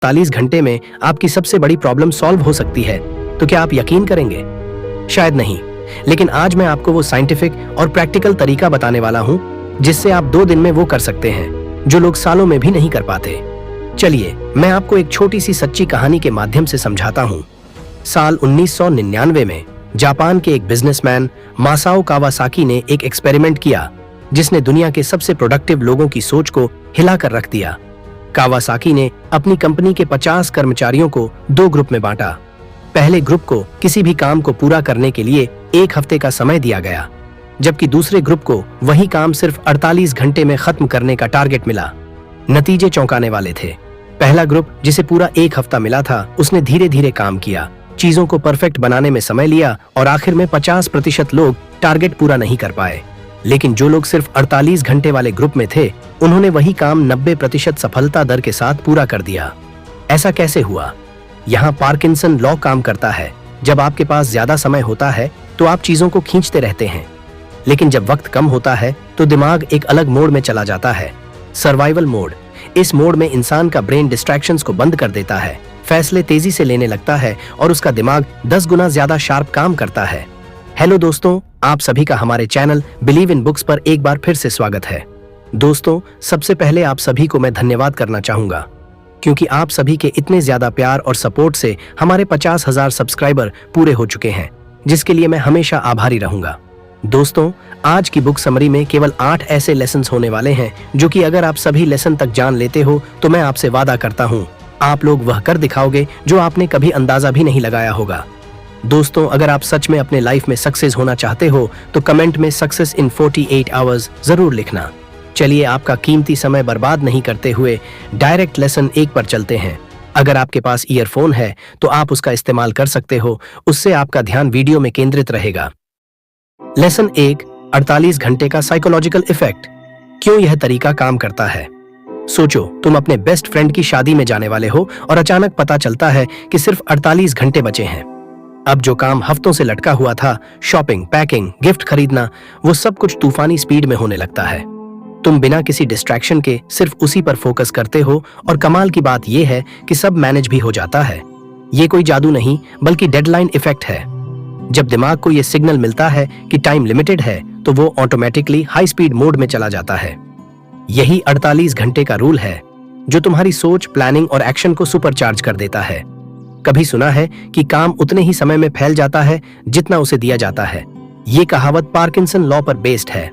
40 घंटे में आपकी सबसे बड़ी प्रॉब्लम सॉल्व हो सकती है, तो क्या आप यकीन करेंगे? शायद नहीं, लेकिन आज मैं आपको वो साइंटिफिक और प्रैक्टिकल तरीका बताने वाला हूं जिससे आप 2 दिन में वो कर सकते हैं जो लोग सालों में भी नहीं कर पाते। चलिए मैं आपको एक छोटी सी सच्ची कहानी के माध्यम से समझाता हूं। साल 1999 में जापान के एक बिजनेसमैन मासाओ कावासाकी ने एक एक्सपेरिमेंट किया जिसने दुनिया के सबसे प्रोडक्टिव लोगों की सोच को हिलाकर रख दिया। कावासाकी ने अपनी कंपनी के 50 कर्मचारियों को 2 ग्रुप में बांटा। पहले ग्रुप को किसी भी काम को पूरा करने के लिए 1 हफ्ते का समय दिया गया, जबकि दूसरे ग्रुप को वही काम सिर्फ 48 घंटे में खत्म करने का टारगेट मिला। नतीजे चौंकाने वाले थे। पहला ग्रुप जिसे पूरा 1 हफ्ता मिला था, उसने धीरे धीरे काम किया, चीजों को परफेक्ट बनाने में समय लिया और आखिर में 50% लोग टारगेट पूरा नहीं कर पाए। लेकिन जो लोग सिर्फ 48 घंटे वाले ग्रुप में थे, उन्होंने वही काम 90% सफलता दर के साथ पूरा कर दिया। ऐसा कैसे हुआ? यहाँ पार्किंसन लॉ काम करता है। जब आपके पास ज्यादा समय होता है तो आप चीजों को खींचते रहते हैं, लेकिन जब वक्त कम होता है तो दिमाग एक अलग मोड में चला जाता है, सर्वाइवल मोड। इस मोड में इंसान का ब्रेन डिस्ट्रैक्शंस को बंद कर देता है, फैसले तेजी से लेने लगता है और उसका दिमाग 10 गुना ज्यादा शार्प काम करता है। हेलो दोस्तों, आप सभी का हमारे चैनल बिलीव इन बुक्स पर एक बार फिर से स्वागत है। दोस्तों, सबसे पहले आप सभी को मैं धन्यवाद करना चाहूंगा, क्योंकि आप सभी के इतने ज्यादा प्यार और सपोर्ट से हमारे 50,000 सब्सक्राइबर पूरे हो चुके हैं, जिसके लिए मैं हमेशा आभारी रहूंगा। दोस्तों, आज की बुक समरी में केवल 8 ऐसे लेसन्स होने वाले हैं जो कि अगर आप सभी लेसन तक जान लेते हो तो मैं आपसे वादा करता हूँ आप लोग वह कर दिखाओगे जो आपने कभी अंदाजा भी नहीं लगाया होगा। दोस्तों, अगर आप सच में अपने लाइफ में सक्सेस होना चाहते हो तो कमेंट में सक्सेस इन 48 आवर्स जरूर लिखना। चलिए आपका कीमती समय बर्बाद नहीं करते हुए डायरेक्ट लेसन 1 पर चलते हैं। अगर आपके पास ईयरफोन है तो आप उसका इस्तेमाल कर सकते हो, उससे आपका ध्यान वीडियो में केंद्रित रहेगा। लेसन 1, 48 घंटे का साइकोलॉजिकल इफेक्ट। क्यों यह तरीका काम करता है? सोचो, तुम अपने बेस्ट फ्रेंड की शादी में जाने वाले हो और अचानक पता चलता है कि सिर्फ 48 घंटे बचे हैं। अब जो काम हफ्तों से लटका हुआ था, शॉपिंग, पैकिंग, गिफ्ट खरीदना, वो सब कुछ तूफानी स्पीड में होने लगता है। तुम बिना किसी डिस्ट्रैक्शन के सिर्फ उसी पर फोकस करते हो और कमाल की बात यह है कि सब मैनेज भी हो जाता है। ये कोई जादू नहीं बल्कि डेडलाइन इफेक्ट है। जब दिमाग को यह सिग्नल मिलता है कि टाइम लिमिटेड है तो वो ऑटोमेटिकली हाई स्पीड मोड में चला जाता है। यही 48 घंटे का रूल है जो तुम्हारी सोच, प्लानिंग और एक्शन को सुपरचार्ज कर देता है। कभी सुना है कि काम उतने ही समय में फैल जाता है जितना उसे दिया जाता है। ये कहावत पार्किंसन लॉ पर बेस्ड है।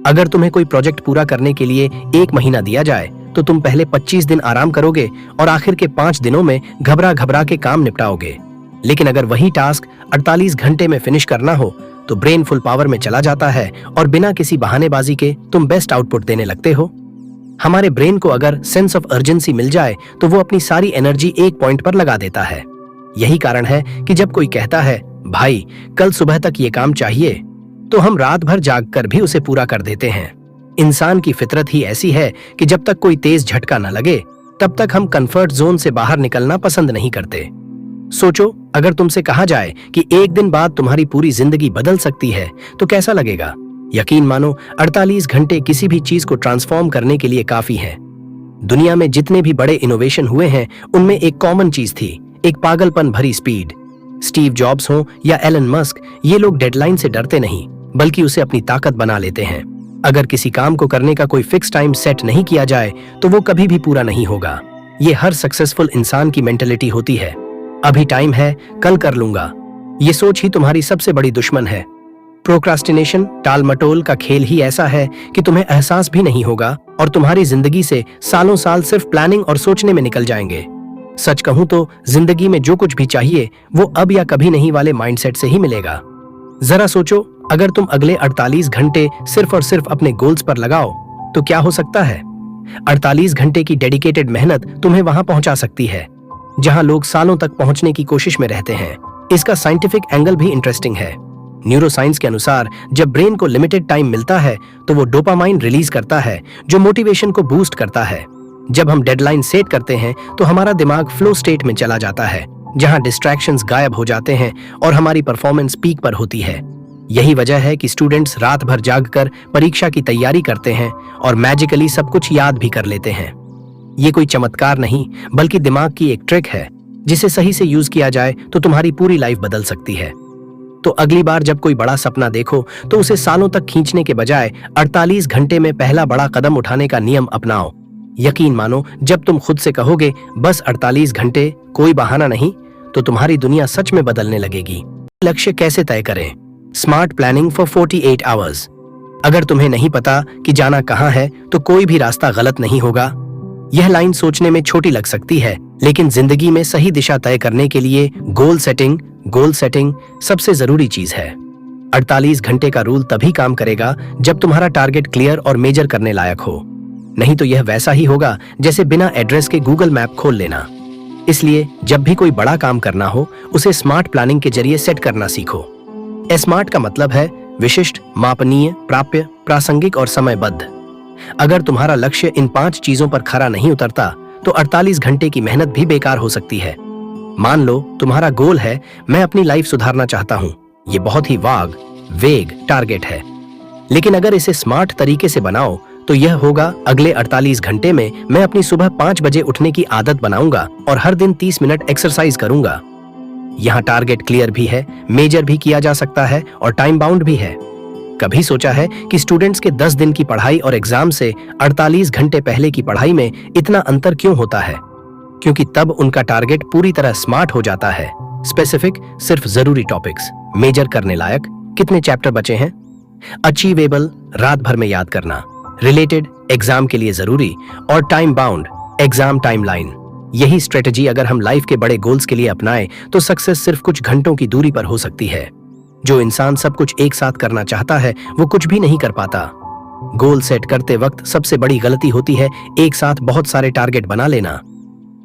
अगर तुम्हें कोई प्रोजेक्ट पूरा करने के लिए 1 महीना दिया जाए तो तुम पहले 25 दिन आराम करोगे और आखिर के 5 दिनों में घबरा घबरा के काम निपटाओगे। लेकिन अगर वही टास्क 48 घंटे में फिनिश करना हो तो ब्रेन फुल पावर में चला जाता है और बिना किसी बहानेबाजी के तुम बेस्ट आउटपुट देने लगते हो। हमारे ब्रेन को अगर सेंस ऑफ अर्जेंसी मिल जाए तो वो अपनी सारी एनर्जी एक पॉइंट पर लगा देता है। यही कारण है कि जब कोई कहता है भाई कल सुबह तक ये काम चाहिए, तो हम रात भर जाग कर भी उसे पूरा कर देते हैं। इंसान की फितरत ही ऐसी है कि जब तक कोई तेज झटका न लगे तब तक हम कंफर्ट जोन से बाहर निकलना पसंद नहीं करते। सोचो, अगर तुमसे कहा जाए कि 1 दिन बाद तुम्हारी पूरी जिंदगी बदल सकती है तो कैसा लगेगा? यकीन मानो 48 घंटे किसी भी चीज को ट्रांसफॉर्म करने के लिए काफी है। दुनिया में जितने भी बड़े इनोवेशन हुए हैं उनमें एक कॉमन चीज थी, एक पागलपन भरी स्पीड। स्टीव जॉब्स हो या एलन मस्क, ये लोग डेडलाइन से डरते नहीं बल्कि उसे अपनी ताकत बना लेते हैं। अगर किसी काम को करने का कोई फिक्स टाइम सेट नहीं किया जाए तो वो कभी भी पूरा नहीं होगा। ये हर सक्सेसफुल इंसान की मेंटेलिटी होती है। अभी टाइम है, कल कर लूंगा। ये सोच ही तुम्हारी सबसे बड़ी दुश्मन है। प्रोक्रास्टिनेशन, टाल मटोल का खेल ही ऐसा है कि तुम्हें एहसास भी नहीं होगा और तुम्हारी जिंदगी से सालों साल सिर्फ प्लानिंग और सोचने में निकल जाएंगे। सच कहूं तो जिंदगी में जो कुछ भी चाहिए वो अब या कभी नहीं वाले माइंडसेट से ही मिलेगा। जरा सोचो, अगर तुम अगले 48 घंटे सिर्फ और सिर्फ अपने गोल्स पर लगाओ तो क्या हो सकता है? 48 घंटे की डेडिकेटेड मेहनत तुम्हें वहां पहुंचा सकती है जहां लोग सालों तक पहुंचने की कोशिश में रहते हैं। इसका साइंटिफिक एंगल भी इंटरेस्टिंग है। न्यूरोसाइंस के अनुसार जब ब्रेन को लिमिटेड टाइम मिलता है तो वो डोपामाइन रिलीज करता है जो मोटिवेशन को बूस्ट करता है। जब हम डेडलाइन सेट करते हैं तो हमारा दिमाग फ्लो स्टेट में चला जाता है जहां डिस्ट्रैक्शंस गायब हो जाते हैं और हमारी परफॉर्मेंस पीक पर होती है। यही वजह है कि स्टूडेंट्स रात भर जागकर परीक्षा की तैयारी करते हैं और मैजिकली सब कुछ याद भी कर लेते हैं। ये कोई चमत्कार नहीं, बल्कि दिमाग की एक ट्रिक है जिसे सही से यूज किया जाए तो तुम्हारी पूरी लाइफ बदल सकती है। तो अगली बार जब कोई बड़ा सपना देखो तो उसे सालों तक खींचने के बजाय 48 घंटे में पहला बड़ा कदम उठाने का नियम अपनाओ। यकीन मानो, जब तुम खुद से कहोगे बस 48 घंटे, कोई बहाना नहीं, तो तुम्हारी दुनिया सच में बदलने लगेगी। लक्ष्य कैसे तय करें? Smart planning for 48 hours. अगर तुम्हें नहीं पता कि जाना कहां है तो कोई भी रास्ता गलत नहीं होगा। यह लाइन सोचने में छोटी लग सकती है, लेकिन जिंदगी में सही दिशा तय करने के लिए गोल सेटिंग सबसे जरूरी चीज है। 48 घंटे का रूल तभी काम करेगा जब तुम्हारा टारगेट क्लियर और मेजर करने लायक हो, नहीं तो यह वैसा ही होगा जैसे बिना एड्रेस के गूगल मैप खोल लेना। इसलिए जब भी कोई बड़ा काम करना हो, उसे स्मार्ट प्लानिंग के जरिए सेट करना सीखो। स्मार्ट का मतलब है विशिष्ट, मापनीय, प्राप्य, प्रासंगिक और समयबद्ध। अगर तुम्हारा लक्ष्य इन 5 चीजों पर खरा नहीं उतरता तो 48 घंटे की मेहनत भी बेकार हो सकती है। मान लो तुम्हारा गोल है, मैं अपनी लाइफ सुधारना चाहता हूं। ये बहुत ही वेग टारगेट है, लेकिन अगर इसे स्मार्ट तरीके से बनाओ तो यह होगा, अगले 48 घंटे में मैं अपनी सुबह 5 बजे उठने की आदत बनाऊंगा और हर दिन 30 मिनट एक्सरसाइज करूंगा। यहाँ टारगेट क्लियर भी है, मेजर भी किया जा सकता है और टाइम बाउंड भी है। कभी सोचा है कि स्टूडेंट्स के 10 दिन की पढ़ाई और एग्जाम से 48 घंटे पहले की पढ़ाई में इतना अंतर क्यों होता है? क्योंकि तब उनका टारगेट पूरी तरह स्मार्ट हो जाता है। स्पेसिफिक, सिर्फ जरूरी टॉपिक्स, मेजर करने लायक, कितने चैप्टर बचे हैं, अचीवेबल, रात भर में याद करना, रिलेटेड, एग्जाम के लिए जरूरी, और टाइम बाउंड, एग्जाम टाइमलाइन। यही स्ट्रेटजी अगर हम लाइफ के बड़े गोल्स के लिए अपनाएं तो सक्सेस सिर्फ कुछ घंटों की दूरी पर हो सकती है। जो इंसान सब कुछ एक साथ करना चाहता है वो कुछ भी नहीं कर पाता। गोल सेट करते वक्त सबसे बड़ी गलती होती है एक साथ बहुत सारे टारगेट बना लेना।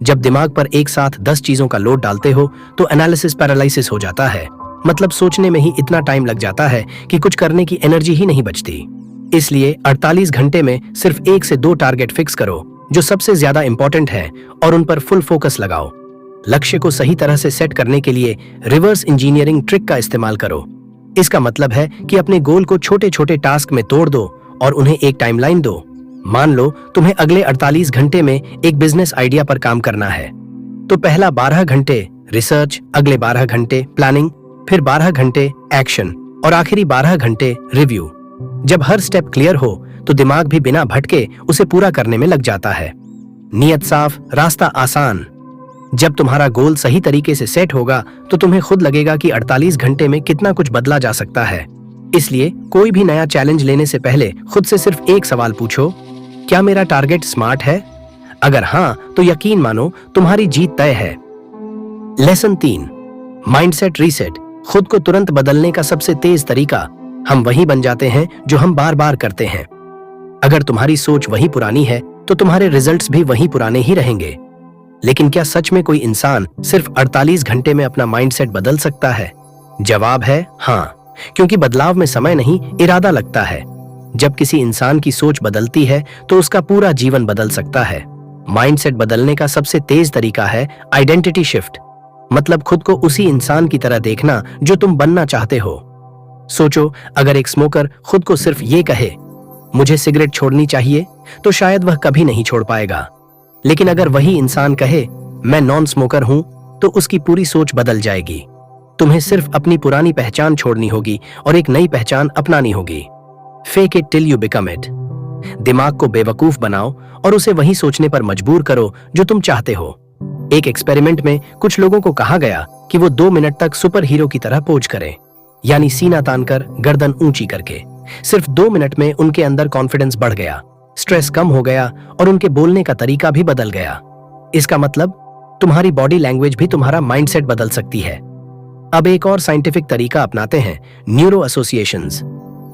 जब दिमाग पर एक साथ 10 चीजों का लोड डालते हो तो एनालिसिस पैरालिसिस हो जाता है। मतलब सोचने में ही इतना टाइम लग जाता है कि कुछ करने की एनर्जी ही नहीं बचती। इसलिए 48 घंटे में सिर्फ 1 से 2 टारगेट फिक्स करो जो सबसे ज्यादा इंपॉर्टेंट है और उन पर फुल फोकस लगाओ। लक्ष्य को सही तरह से सेट करने के लिए रिवर्स इंजीनियरिंग ट्रिक का इस्तेमाल करो। इसका मतलब है कि अपने गोल को छोटे छोटे टास्क में तोड़ दो और उन्हें एक टाइमलाइन दो। मान लो तुम्हें अगले 48 घंटे में एक बिजनेस आइडिया पर काम करना है, तो पहला 12 घंटे रिसर्च, अगले 12 घंटे प्लानिंग, फिर 12 घंटे एक्शन और आखिरी 12 घंटे रिव्यू। जब हर स्टेप क्लियर हो तो दिमाग भी बिना भटके उसे पूरा करने में लग जाता है। नियत साफ, रास्ता आसान। जब तुम्हारा गोल सही तरीके से सेट होगा तो तुम्हें खुद लगेगा कि 48 घंटे में कितना कुछ बदला जा सकता है। इसलिए कोई भी नया चैलेंज लेने से पहले खुद से सिर्फ एक सवाल पूछो, क्या मेरा टारगेट स्मार्ट है? अगर हाँ, तो यकीन मानो तुम्हारी जीत तय है। Lesson 3, mindset reset. खुद को तुरंत बदलने का सबसे तेज तरीका, हम वही बन जाते हैं जो हम बार बार करते हैं। अगर तुम्हारी सोच वही पुरानी है तो तुम्हारे रिजल्ट्स भी वही पुराने ही रहेंगे। लेकिन क्या सच में कोई इंसान सिर्फ 48 घंटे में अपना माइंडसेट बदल सकता है? जवाब है हाँ, क्योंकि बदलाव में समय नहीं, इरादा लगता है। जब किसी इंसान की सोच बदलती है तो उसका पूरा जीवन बदल सकता है। माइंडसेट बदलने का सबसे तेज तरीका है आइडेंटिटी शिफ्ट, मतलब खुद को उसी इंसान की तरह देखना जो तुम बनना चाहते हो। सोचो, अगर एक स्मोकर खुद को सिर्फ ये कहे मुझे सिगरेट छोड़नी चाहिए, तो शायद वह कभी नहीं छोड़ पाएगा। लेकिन अगर वही इंसान कहे मैं नॉन स्मोकर हूं, तो उसकी पूरी सोच बदल जाएगी। तुम्हें सिर्फ अपनी पुरानी पहचान छोड़नी होगी और एक नई पहचान अपनानी होगी। Fake it till you become it. दिमाग को बेवकूफ बनाओ और उसे वही सोचने पर मजबूर करो जो तुम चाहते हो। एक एक्सपेरिमेंट में कुछ लोगों को कहा गया कि वो 2 मिनट तक सुपर हीरो की तरह पोज करें, यानी सीना तानकर, गर्दन ऊंची करके। सिर्फ 2 मिनट में उनके अंदर कॉन्फिडेंस बढ़ गया, स्ट्रेस कम हो गया और उनके बोलने का तरीका भी बदल गया। इसका मतलब तुम्हारी बॉडी लैंग्वेज भी तुम्हारा माइंडसेट बदल सकती है। अब एक और साइंटिफिक तरीका अपनाते हैं, न्यूरो एसोसिएशंस।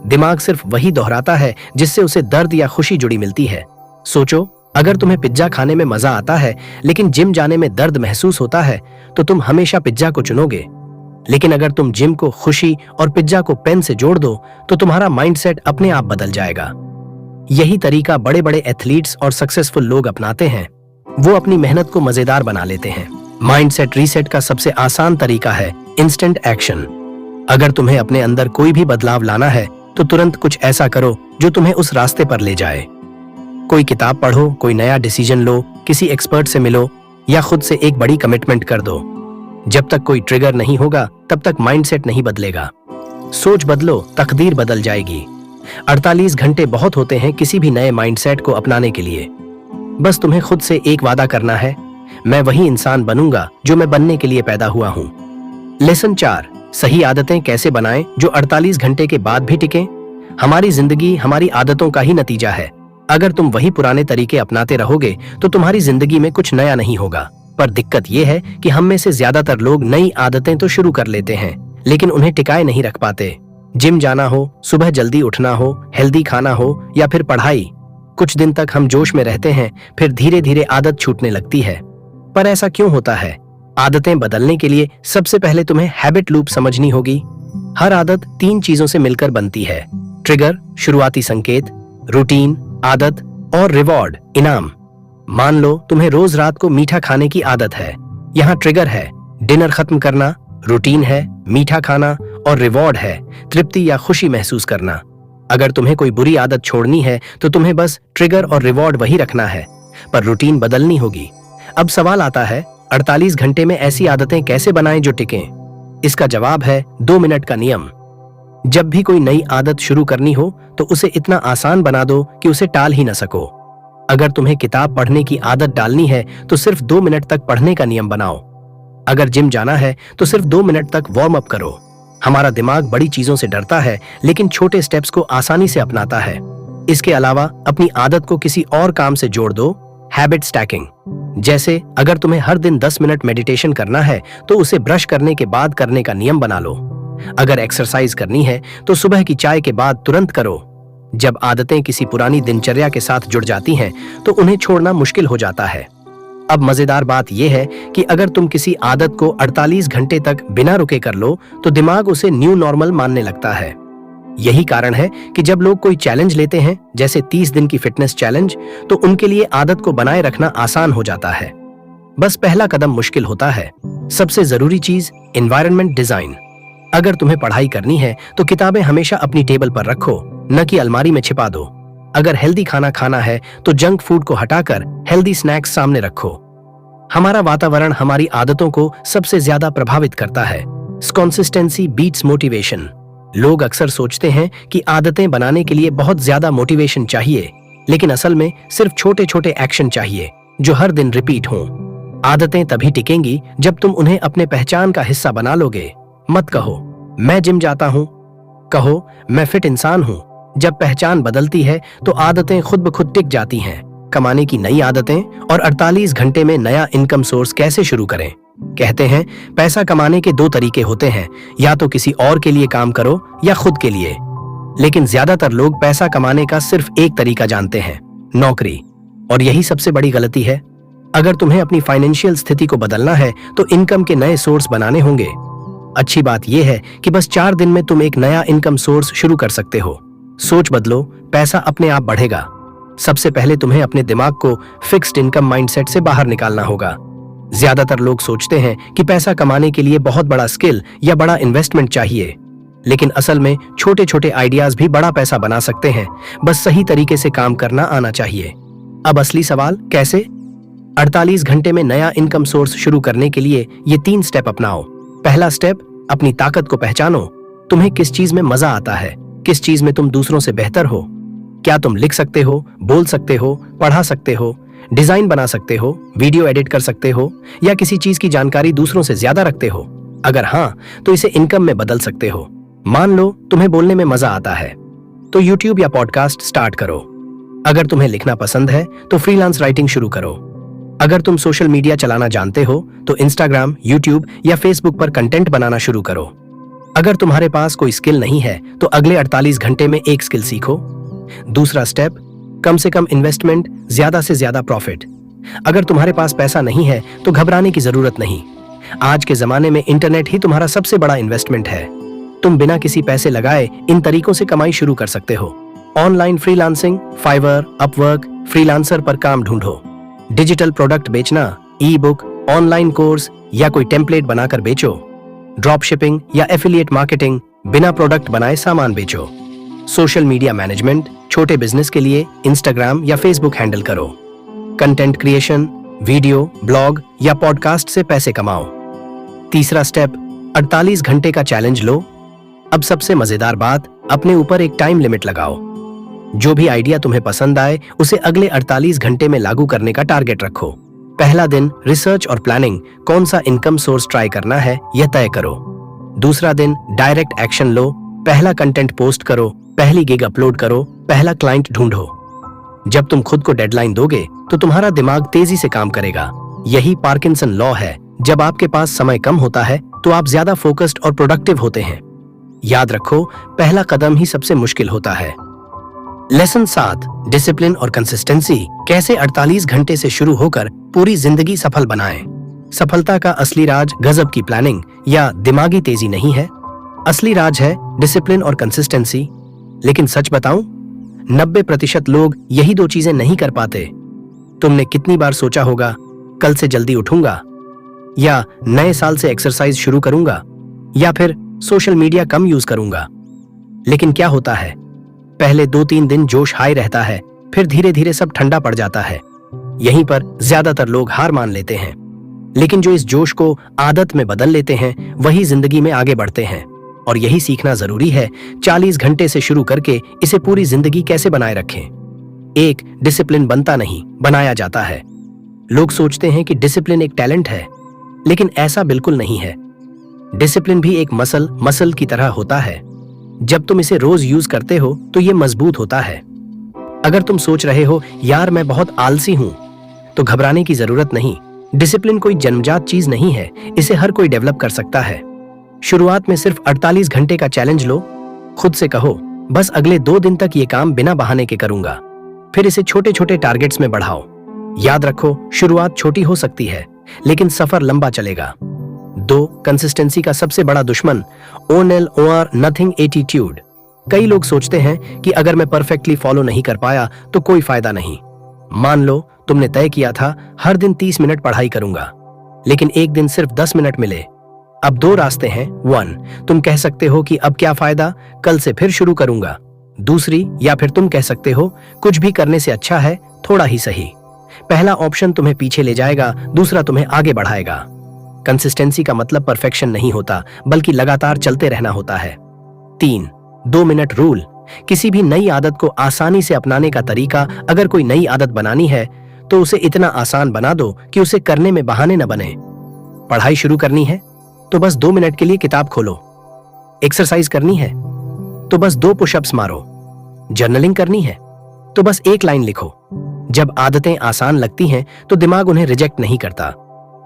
दिमाग सिर्फ वही दोहराता है जिससे उसे दर्द या खुशी जुड़ी मिलती है। सोचो, अगर तुम्हें पिज्जा खाने में मजा आता है लेकिन जिम जाने में दर्द महसूस होता है, तो तुम हमेशा पिज्जा को चुनोगे। लेकिन अगर तुम जिम को खुशी और पिज्जा को पेन से जोड़ दो तो तुम्हारा माइंडसेट अपने आप बदल जाएगा। यही तरीका बड़े बड़े एथलीट्स और सक्सेसफुल लोग अपनाते हैं। वो अपनी मेहनत को मजेदार बना लेते हैं। माइंडसेट रीसेट का सबसे आसान तरीका है इंस्टेंट एक्शन। अगर तुम्हें अपने अंदर कोई भी बदलाव लाना है तो तुरंत कुछ ऐसा करो जो तुम्हें उस रास्ते पर ले जाए। कोई किताब पढ़ो, कोई नया डिसीजन लो, किसी एक्सपर्ट से मिलो या खुद से एक बड़ी कमिटमेंट कर दो। जब तक कोई ट्रिगर नहीं होगा तब तक माइंडसेट नहीं बदलेगा। सोच बदलो, तकदीर बदल जाएगी। 48 घंटे बहुत होते हैं किसी भी नए माइंडसेट को अपनाने के लिए। बस तुम्हें खुद से एक वादा करना है, मैं वही इंसान बनूंगा जो मैं बनने के लिए पैदा हुआ हूं। लेसन 4, सही आदतें कैसे बनाएं जो 48 घंटे के बाद भी टिकें। हमारी जिंदगी हमारी आदतों का ही नतीजा है। अगर तुम वही पुराने तरीके अपनाते रहोगे तो तुम्हारी जिंदगी में कुछ नया नहीं होगा। पर दिक्कत यह है कि हम में से ज्यादातर लोग नई आदतें तो शुरू कर लेते हैं लेकिन उन्हें टिकाए नहीं रख पाते। जिम जाना हो, सुबह जल्दी उठना हो, हेल्दी खाना हो या फिर पढ़ाई, कुछ दिन तक हम जोश में रहते हैं, फिर धीरे धीरे आदत छूटने लगती है। पर ऐसा क्यों होता है? आदतें बदलने के लिए सबसे पहले तुम्हें हैबिट लूप समझनी होगी। हर आदत 3 चीजों से मिलकर बनती है: ट्रिगर, शुरुआती संकेत, रूटीन, आदत और रिवॉर्ड, इनाम। मान लो तुम्हें रोज रात को मीठा खाने की आदत है। यहाँ ट्रिगर है डिनर खत्म करना, रूटीन है मीठा खाना और रिवॉर्ड है तृप्ति या खुशी महसूस करना। अगर तुम्हें कोई बुरी आदत छोड़नी है तो तुम्हें बस ट्रिगर और रिवॉर्ड वही रखना है, पर रूटीन बदलनी होगी। अब सवाल आता है, 48 घंटे में ऐसी आदतें कैसे बनाएं जो टिकें? इसका जवाब है 2 मिनट का नियम। जब भी कोई नई आदत शुरू करनी हो तो उसे इतना आसान बना दो कि उसे टाल ही न सको। अगर तुम्हें किताब पढ़ने की आदत डालनी है तो सिर्फ 2 मिनट तक पढ़ने का नियम बनाओ। अगर जिम जाना है तो सिर्फ 2 मिनट तक वार्म अप करो। हमारा दिमाग बड़ी चीजों से डरता है लेकिन छोटे स्टेप्स को आसानी से अपनाता है। इसके अलावा अपनी आदत को किसी और काम से जोड़ दो। हैबिट स्टैकिंग, जैसे अगर तुम्हें हर दिन 10 मिनट मेडिटेशन करना है तो उसे ब्रश करने के बाद करने का नियम बना लो। अगर एक्सरसाइज करनी है तो सुबह की चाय के बाद तुरंत करो। जब आदतें किसी पुरानी दिनचर्या के साथ जुड़ जाती हैं तो उन्हें छोड़ना मुश्किल हो जाता है। अब मजेदार बात यह है कि अगर तुम किसी आदत को 48 घंटे तक बिना रुके कर लो तो दिमाग उसे न्यू नॉर्मल मानने लगता है। यही कारण है कि जब लोग कोई चैलेंज लेते हैं, जैसे 30 दिन की फिटनेस चैलेंज, तो उनके लिए आदत को बनाए रखना आसान हो जाता है। बस पहला कदम मुश्किल होता है। सबसे जरूरी चीज, एनवायरनमेंट डिजाइन। अगर तुम्हें पढ़ाई करनी है तो किताबें हमेशा अपनी टेबल पर रखो, न कि अलमारी में छिपा दो। अगर हेल्दी खाना खाना है तो जंक फूड को हटाकर हेल्दी स्नैक्स सामने रखो। हमारा वातावरण हमारी आदतों को सबसे ज्यादा प्रभावित करता है। Consistency beats motivation. लोग अक्सर सोचते हैं कि आदतें बनाने के लिए बहुत ज्यादा मोटिवेशन चाहिए, लेकिन असल में सिर्फ छोटे छोटे एक्शन चाहिए जो हर दिन रिपीट हों। आदतें तभी टिकेंगी जब तुम उन्हें अपने पहचान का हिस्सा बना लोगे। मत कहो मैं जिम जाता हूं, कहो मैं फिट इंसान हूं। जब पहचान बदलती है तो आदतें खुद ब खुद टिक जाती हैं। कमाने की नई आदतें और 48 घंटे में नया इनकम सोर्स कैसे शुरू करें? कहते हैं पैसा कमाने के 2 तरीके होते हैं, या तो किसी और के लिए काम करो या खुद के लिए। लेकिन ज्यादातर लोग पैसा कमाने का सिर्फ एक तरीका जानते हैं, नौकरी। और यही सबसे बड़ी गलती है। अगर तुम्हें अपनी फाइनेंशियल स्थिति को बदलना है तो इनकम के नए सोर्स बनाने होंगे। अच्छी बात यह है कि बस 4 दिन में तुम एक नया इनकम सोर्स शुरू कर सकते हो। सोच बदलो, पैसा अपने आप बढ़ेगा। सबसे पहले तुम्हें अपने दिमाग को फिक्स्ड इनकम माइंडसेट से बाहर निकालना होगा। ज्यादातर लोग सोचते हैं कि पैसा कमाने के लिए बहुत बड़ा स्किल या बड़ा इन्वेस्टमेंट चाहिए, लेकिन असल में छोटे छोटे आइडियाज भी बड़ा पैसा बना सकते हैं। बस सही तरीके से काम करना आना चाहिए। अब असली सवाल, कैसे? 48 घंटे में नया इनकम सोर्स शुरू करने के लिए ये 3 स्टेप अपनाओ। पहला स्टेप, अपनी ताकत को पहचानो। तुम्हें किस चीज में मजा आता है, किस चीज में तुम दूसरों से बेहतर हो। क्या तुम लिख सकते हो, बोल सकते हो, पढ़ा सकते हो, डिजाइन बना सकते हो, वीडियो एडिट कर सकते हो, या किसी चीज की जानकारी दूसरों से ज्यादा रखते हो? अगर हाँ, तो इसे इनकम में बदल सकते हो। मान लो तुम्हें बोलने में मजा आता है तो यूट्यूब या पॉडकास्ट स्टार्ट करो। अगर तुम्हें लिखना पसंद है तो फ्रीलांस राइटिंग शुरू करो। अगर तुम सोशल मीडिया चलाना जानते हो तो इंस्टाग्राम, यूट्यूब या फेसबुक पर कंटेंट बनाना शुरू करो। अगर तुम्हारे पास कोई स्किल नहीं है तो अगले 48 घंटे में एक स्किल सीखो। दूसरा स्टेप, कम से कम इन्वेस्टमेंट, ज्यादा से ज्यादा प्रॉफिट। अगर तुम्हारे पास पैसा नहीं है तो घबराने की जरूरत नहीं। आज के जमाने में इंटरनेट ही तुम्हारा सबसे बड़ा इन्वेस्टमेंट है। तुम बिना किसी पैसे लगाए इन तरीकों से कमाई शुरू कर सकते हो। Online freelancing, Fiverr, Upwork, freelancer पर काम ढूंढो। डिजिटल प्रोडक्ट बेचना, ई बुक, ऑनलाइन कोर्स या कोई टेम्पलेट बनाकर बेचो। ड्रॉप शिपिंग या एफिलिएट मार्केटिंग, बिना प्रोडक्ट बनाए सामान बेचो। सोशल मीडिया मैनेजमेंट, छोटे बिजनेस के लिए इंस्टाग्राम या फेसबुक हैंडल करो। कंटेंट क्रिएशन, वीडियो, ब्लॉग या पॉडकास्ट से पैसे कमाओ। तीसरा स्टेप, 48 घंटे का चैलेंज लो। अब सबसे मजेदार बात, अपने ऊपर एक टाइम लिमिट लगाओ। जो भी आइडिया तुम्हें पसंद आए उसे अगले 48 घंटे में लागू करने का टारगेट रखो। पहला दिन रिसर्च और प्लानिंग, कौन सा इनकम सोर्स ट्राई करना है यह तय करो। दूसरा दिन डायरेक्ट एक्शन लो, पहला कंटेंट पोस्ट करो, पहली गिग अपलोड करो, पहला क्लाइंट ढूंढो। जब तुम खुद को डेडलाइन दोगे तो तुम्हारा दिमाग तेजी से काम करेगा। यही पार्किंसन लॉ है, जब आपके पास समय कम होता है तो आप ज्यादा फोकस्ड और प्रोडक्टिव होते हैं। याद रखो, पहला कदम ही सबसे मुश्किल होता है। लेसन 7, डिसिप्लिन और कंसिस्टेंसी, कैसे 48 घंटे से शुरू होकर पूरी जिंदगी सफल बनाएं। सफलता का असली राज गजब की प्लानिंग या दिमागी तेजी नहीं है, असली राज है डिसिप्लिन और कंसिस्टेंसी। लेकिन सच बताऊं, 90% लोग यही दो चीजें नहीं कर पाते। तुमने कितनी बार सोचा होगा, कल से जल्दी उठूंगा, या नए साल से एक्सरसाइज शुरू करूंगा, या फिर सोशल मीडिया कम यूज करूंगा। लेकिन क्या होता है, पहले 2-3 दिन जोश हाई रहता है, फिर धीरे धीरे सब ठंडा पड़ जाता है। यहीं पर ज्यादातर लोग हार मान लेते हैं। लेकिन जो इस जोश को आदत में बदल लेते हैं वही जिंदगी में आगे बढ़ते हैं। और यही सीखना जरूरी है, 40 घंटे से शुरू करके इसे पूरी जिंदगी कैसे बनाए रखें। एक, डिसिप्लिन बनता नहीं, बनाया जाता है। लोग सोचते हैं कि डिसिप्लिन एक टैलेंट है, लेकिन ऐसा बिल्कुल नहीं है। डिसिप्लिन भी एक मसल की तरह होता है। जब तुम इसे रोज यूज करते हो तो ये मजबूत होता है। अगर तुम सोच रहे हो यार मैं बहुत आलसी हूं, तो घबराने की जरूरत नहीं। डिसिप्लिन कोई जन्मजात चीज नहीं है, इसे हर कोई डेवलप कर सकता है। शुरुआत में सिर्फ 48 घंटे का चैलेंज लो। खुद से कहो, बस अगले 2 दिन तक ये काम बिना बहाने के करूंगा। फिर इसे छोटे छोटे टारगेट्स में बढ़ाओ। याद रखो, शुरुआत छोटी हो सकती है, लेकिन सफर लंबा चलेगा। 2, कंसिस्टेंसी का सबसे बड़ा दुश्मन, ONL नथिंग एटीट्यूड। कई लोग सोचते हैं कि अगर मैं परफेक्टली फॉलो नहीं कर पाया तो कोई फायदा नहीं। मान लो तुमने तय किया था हर दिन 30 मिनट पढ़ाई करूंगा, लेकिन एक दिन सिर्फ 10 मिनट मिले। अब 2 रास्ते हैं। 1, तुम कह सकते हो कि अब क्या फायदा, कल से फिर शुरू करूंगा। दूसरी, या फिर तुम कह सकते हो कुछ भी करने से अच्छा है थोड़ा ही सही। पहला ऑप्शन तुम्हें पीछे ले जाएगा, दूसरा तुम्हें आगे बढ़ाएगा। कंसिस्टेंसी का मतलब परफेक्शन नहीं होता, बल्कि लगातार चलते रहना होता है। 3, 2 मिनट रूल। किसी भी नई आदत को आसानी से अपनाने का तरीका, अगर कोई नई आदत बनानी है तो उसे इतना आसान बना दो कि उसे करने में बहाने न बने। पढ़ाई शुरू करनी है तो बस 2 मिनट के लिए किताब खोलो। एक्सरसाइज करनी है तो बस 2 पुशअप्स मारो। जर्नलिंग करनी है तो बस 1 लाइन लिखो। जब आदतें आसान लगती हैं तो दिमाग उन्हें रिजेक्ट नहीं करता,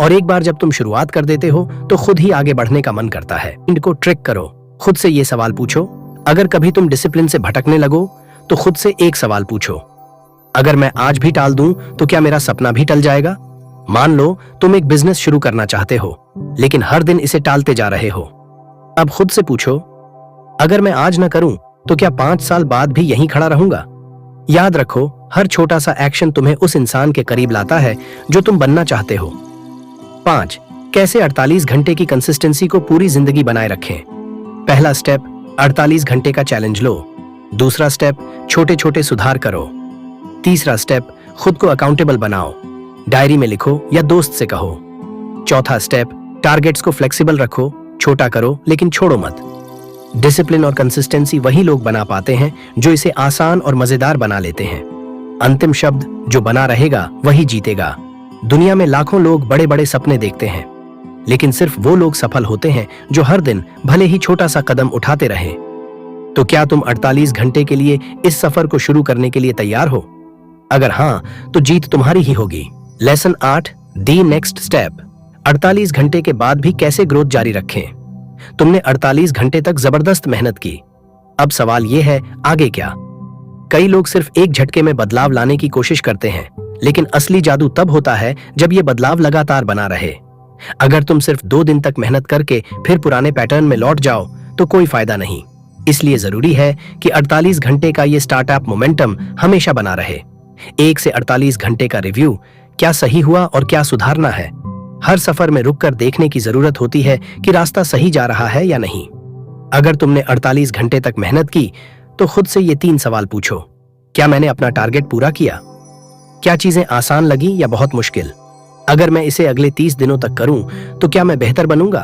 और एक बार जब तुम शुरुआत कर देते हो तो खुद ही आगे बढ़ने का मन करता है। इनको ट्रिक करो। खुद से ये सवाल पूछो, अगर कभी तुम डिसिप्लिन से भटकने लगो तो खुद से एक सवाल पूछो, अगर मैं आज भी टाल दूं तो क्या मेरा सपना भी टल जाएगा। मान लो तुम एक बिजनेस शुरू करना चाहते हो, लेकिन हर दिन इसे टालते जा रहे हो। अब खुद से पूछो, अगर मैं आज ना करूं तो क्या 5 साल बाद भी यहीं खड़ा रहूंगा। याद रखो, हर छोटा सा एक्शन तुम्हें उस इंसान के करीब लाता है जो तुम बनना चाहते हो। 5, कैसे 48 घंटे की कंसिस्टेंसी को पूरी जिंदगी बनाए रखें। पहला स्टेप, 48 घंटे का चैलेंज लो। दूसरा स्टेप, छोटे छोटे सुधार करो। तीसरा स्टेप, खुद को अकाउंटेबल बनाओ, डायरी में लिखो या दोस्त से कहो। चौथा स्टेप, टारगेट्स को फ्लेक्सिबल रखो, छोटा करो लेकिन छोड़ो मत। डिसिप्लिन और कंसिस्टेंसी वही लोग बना पाते हैं जो इसे आसान और मजेदार बना लेते हैं। अंतिम शब्द, जो बना रहेगा वही जीतेगा। दुनिया में लाखों लोग बड़े बड़े सपने देखते हैं, लेकिन सिर्फ वो लोग सफल होते हैं जो हर दिन भले ही छोटा सा कदम उठाते रहे। तो क्या तुम 48 घंटे के लिए इस सफर को शुरू करने के लिए तैयार हो? अगर हाँ, तो जीत तुम्हारी ही होगी। लेसन 8, दी नेक्स्ट स्टेप। 48 घंटे के बाद भी कैसे ग्रोथ जारी रखें। तुमने 48 घंटे तक जबरदस्त मेहनत की, अब सवाल यह है आगे क्या। कई लोग सिर्फ एक झटके में बदलाव लाने की कोशिश करते हैं, लेकिन असली जादू तब होता है जब यह बदलाव लगातार बना रहे। अगर तुम सिर्फ 2 दिन तक मेहनत करके फिर पुराने पैटर्न में लौट जाओ तो कोई फायदा नहीं। इसलिए जरूरी है कि 48 घंटे का ये स्टार्टअप मोमेंटम हमेशा बना रहे। 1 से 48 घंटे का रिव्यू, क्या सही हुआ और क्या सुधारना है। हर सफर में रुककर देखने की जरूरत होती है कि रास्ता सही जा रहा है या नहीं। अगर तुमने 48 घंटे तक मेहनत की तो खुद से ये 3 सवाल पूछो, क्या मैंने अपना टारगेट पूरा किया? क्या चीजें आसान लगी या बहुत मुश्किल? अगर मैं इसे अगले 30 दिनों तक करूं तो क्या मैं बेहतर बनूंगा?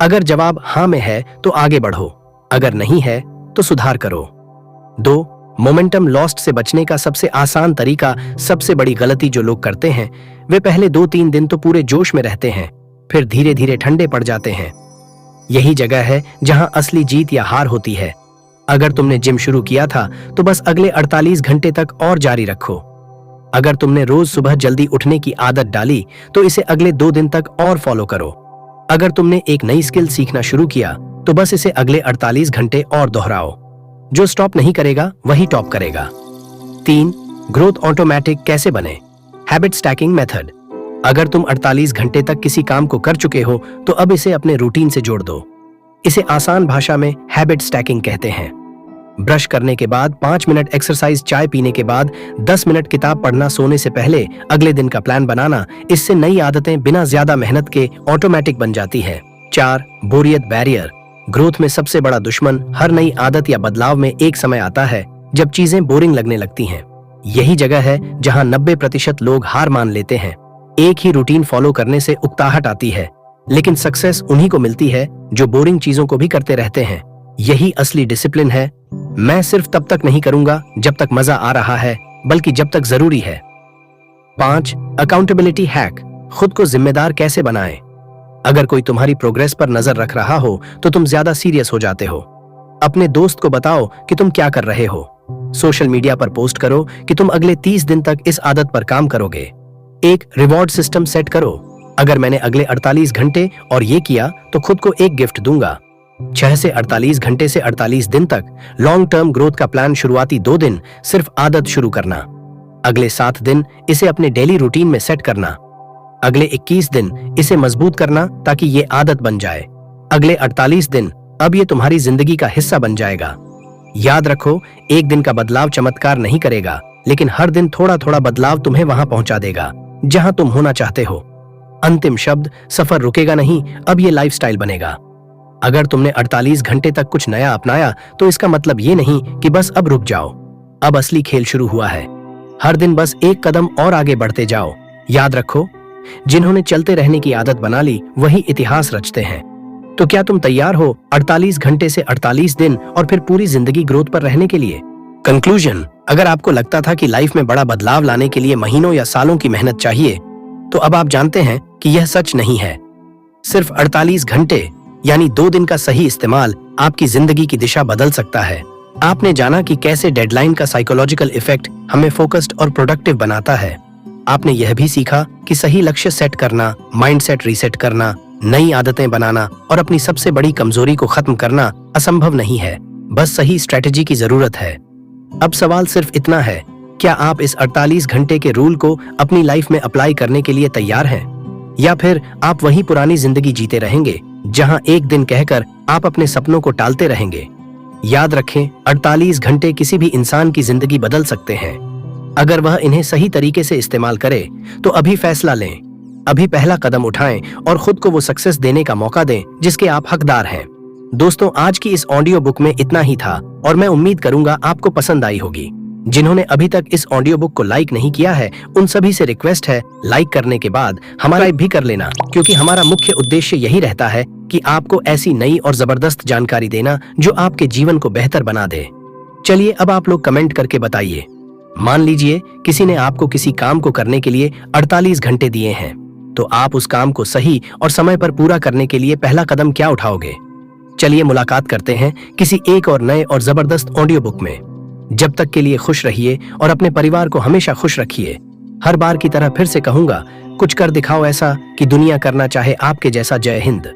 अगर जवाब हाँ में है तो आगे बढ़ो, अगर नहीं है तो सुधार करो। 2. मोमेंटम लॉस्ट से बचने का सबसे आसान तरीका। सबसे बड़ी गलती जो लोग करते हैं, वे पहले 2-3 दिन तो पूरे जोश में रहते हैं, फिर धीरे धीरे ठंडे पड़ जाते हैं। यही जगह है जहां असली जीत या हार होती है। अगर तुमने जिम शुरू किया था तो बस अगले 48 घंटे तक और जारी रखो। अगर तुमने रोज सुबह जल्दी उठने की आदत डाली तो इसे अगले 2 दिन तक और फॉलो करो। अगर तुमने एक नई स्किल सीखना शुरू किया तो बस इसे अगले 48 घंटे और दोहराओ। जो स्टॉप नहीं करेगा वही टॉप करेगा। 3. ग्रोथ ऑटोमेटिक कैसे बने? Habit stacking method. अगर तुम 48 घंटे तक किसी काम को कर चुके हो तो अब इसे अपने रूटीन से जोड़ दो। इसे आसान भाषा में हैबिट स्टैकिंग कहते हैं। ब्रश करने के बाद 5 मिनट एक्सरसाइज, चाय पीने के बाद 10 मिनट किताब पढ़ना, सोने से पहले अगले दिन का प्लान बनाना। इससे नई आदतें बिना ज्यादा मेहनत के ऑटोमेटिक बन जाती हैं। 4. बोरियत बैरियर। ग्रोथ में सबसे बड़ा दुश्मन हर नई आदत या बदलाव में एक समय आता है जब चीजें बोरिंग लगने लगती हैं। यही जगह है जहां 90% लोग हार मान लेते हैं। एक ही रूटीन फॉलो करने से उकताहट आती है, लेकिन सक्सेस उन्हीं को मिलती है जो बोरिंग चीजों को भी करते रहते हैं। यही असली डिसिप्लिन है। मैं सिर्फ तब तक नहीं करूंगा जब तक मजा आ रहा है, बल्कि जब तक जरूरी है। 5. Accountability hack. खुद को जिम्मेदार कैसे बनाएं? अगर कोई तुम्हारी प्रोग्रेस पर नजर रख रहा हो तो तुम ज्यादा सीरियस हो जाते हो। अपने दोस्त को बताओ कि तुम क्या कर रहे हो। सोशल मीडिया पर पोस्ट करो कि तुम अगले 30 दिन तक इस आदत पर काम करोगे। एक रिवॉर्ड सिस्टम सेट करो। अगर मैंने अगले 48 घंटे और ये किया तो खुद को एक गिफ्ट दूंगा। 6 से 48 घंटे से 48 दिन तक लॉन्ग टर्म ग्रोथ का प्लान। शुरुआती 2 दिन सिर्फ आदत शुरू करना। अगले 7 दिन इसे अपने डेली रूटीन में सेट करना। अगले 21 दिन इसे मजबूत करना ताकि ये आदत बन जाए। अगले 48 दिन अब ये तुम्हारी जिंदगी का हिस्सा बन जाएगा। याद रखो, एक दिन का बदलाव चमत्कार नहीं करेगा, लेकिन हर दिन थोड़ा थोड़ा बदलाव तुम्हें वहां पहुंचा देगा जहां तुम होना चाहते हो। अंतिम शब्द, सफर रुकेगा नहीं, अब ये लाइफस्टाइल बनेगा। अगर तुमने 48 घंटे तक कुछ नया अपनाया तो इसका मतलब ये नहीं कि बस अब रुक जाओ। अब असली खेल शुरू हुआ है। हर दिन बस एक कदम और आगे बढ़ते जाओ। याद रखो, जिन्होंने चलते रहने की आदत बना ली वही इतिहास रचते हैं। तो क्या तुम तैयार हो 48 घंटे से 48 दिन और फिर पूरी जिंदगी ग्रोथ पर रहने के लिए? कंक्लूजन, अगर आपको लगता था कि लाइफ में बड़ा बदलाव लाने के लिए महीनों या सालों की मेहनत चाहिए, तो अब आप जानते हैं कि यह सच नहीं है। सिर्फ 48 घंटे यानी 2 दिन का सही इस्तेमाल आपकी जिंदगी की दिशा बदल सकता है। आपने जाना कि कैसे डेडलाइन का साइकोलॉजिकल इफेक्ट हमें फोकस्ड और प्रोडक्टिव बनाता है। आपने यह भी सीखा कि सही लक्ष्य सेट करना, माइंडसेट रीसेट करना, नई आदतें बनाना और अपनी सबसे बड़ी कमजोरी को खत्म करना असंभव नहीं है, बस सही स्ट्रेटेजी की जरूरत है। अब सवाल सिर्फ इतना है, क्या आप इस 48 घंटे के रूल को अपनी लाइफ में अप्लाई करने के लिए तैयार हैं? या फिर आप वही पुरानी जिंदगी जीते रहेंगे जहां एक दिन कहकर आप अपने सपनों को टालते रहेंगे? याद रखें, 48 घंटे किसी भी इंसान की जिंदगी बदल सकते हैं अगर वह इन्हें सही तरीके से इस्तेमाल करे। तो अभी फैसला लें, अभी पहला कदम उठाएं और खुद को वो सक्सेस देने का मौका दें जिसके आप हकदार हैं। दोस्तों, आज की इस ऑडियो बुक में इतना ही था और मैं उम्मीद करूंगा आपको पसंद आई होगी। जिन्होंने अभी तक इस ऑडियो बुक को लाइक नहीं किया है, उन सभी से रिक्वेस्ट है, लाइक करने के बाद हमारा भी कर लेना, क्योंकि हमारा मुख्य उद्देश्य यही रहता है कि आपको ऐसी नई और जबरदस्त जानकारी देना जो आपके जीवन को बेहतर बना दे। चलिए अब आप लोग कमेंट करके बताइए। मान लीजिए किसी ने आपको किसी काम को करने के लिए 48 घंटे दिए हैं, तो आप उस काम को सही और समय पर पूरा करने के लिए पहला कदम क्या उठाओगे? चलिए मुलाकात करते हैं किसी एक और नए और जबरदस्त ऑडियो बुक में। जब तक के लिए खुश रहिए और अपने परिवार को हमेशा खुश रखिए। हर बार की तरह फिर से कहूंगा, कुछ कर दिखाओ ऐसा कि दुनिया करना चाहे आपके जैसा। जय हिंद।